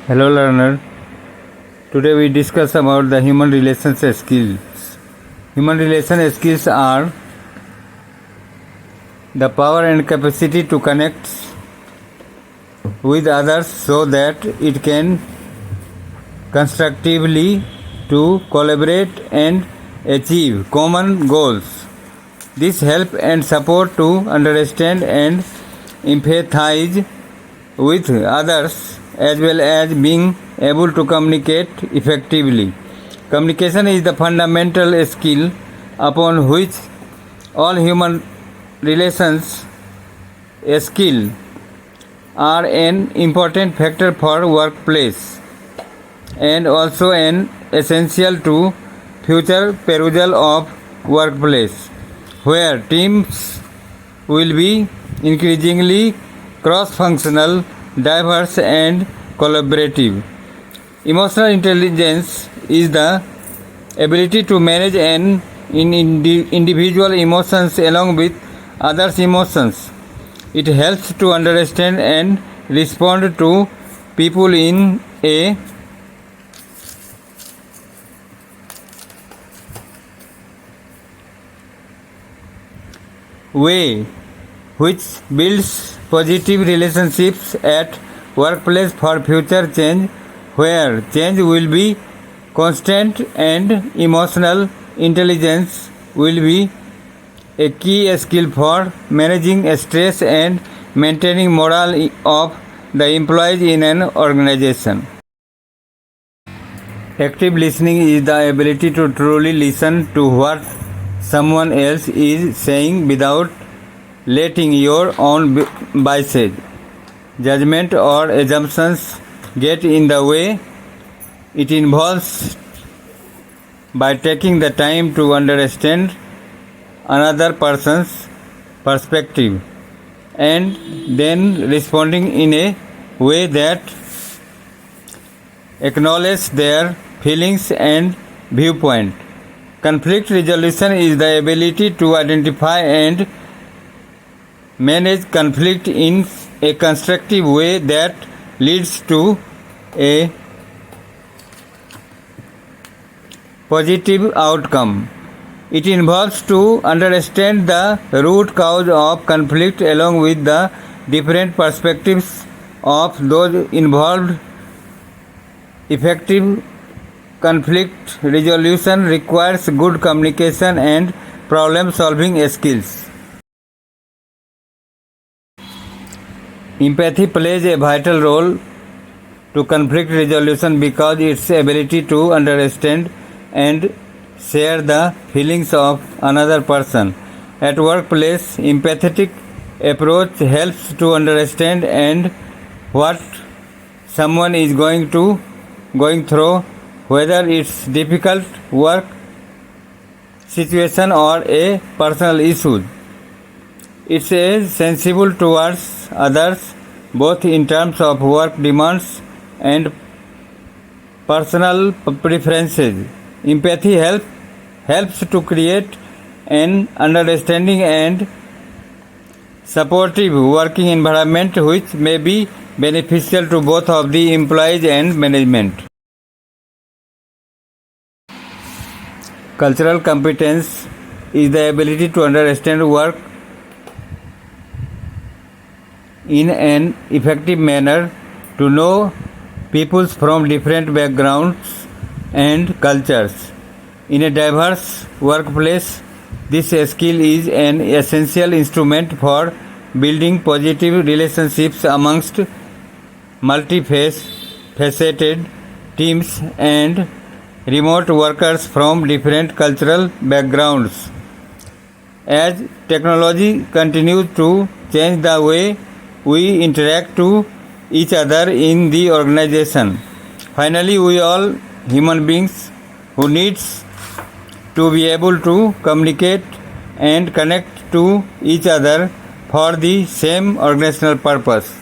Hello learner. Today we discuss about the human relations skills. Human relation skills are the power and capacity to connect with others so that it can constructively to collaborate and achieve common goals. This help and support to understand and empathize with others as well as being able to communicate effectively. Communication is the fundamental skill upon which all human relations skill are an important factor for workplace and also an essential to future perusal of workplace where teams will be increasingly cross-functional, diverse and collaborative. Emotional intelligence is the ability to manage an individual emotions along with others' emotions. It helps to understand and respond to people in a way which builds positive relationships at workplace for future change where change will be constant and emotional intelligence will be a key skill for managing stress and maintaining morale of the employees in an organization. Active listening is the ability to truly listen to what someone else is saying without letting your own biases, judgment or assumptions get in the way. It involves by taking the time to understand another person's perspective and then responding in a way that acknowledges their feelings and viewpoint. Conflict resolution is the ability to identify and manage conflict in a constructive way that leads to a positive outcome. It involves to understand the root cause of conflict along with the different perspectives of those involved. Effective conflict resolution requires good communication and problem solving skills. Empathy plays a vital role to conflict resolution because its ability to understand and share the feelings of another person. At workplace, empathetic approach helps to understand and what someone is going through, whether it's difficult work situation or a personal issue. It's a sensible towards others both in terms of work demands and personal preferences. Empathy helps to create an understanding and supportive working environment which may be beneficial to both of the employees and management. Cultural competence is the ability to understand work in an effective manner, to know people from different backgrounds and cultures. In a diverse workplace, this skill is an essential instrument for building positive relationships amongst multifaceted teams and remote workers from different cultural backgrounds. As technology continues to change the way we interact to each other in the organization, finally we all human beings who needs to be able to communicate and connect to each other for the same organizational purpose.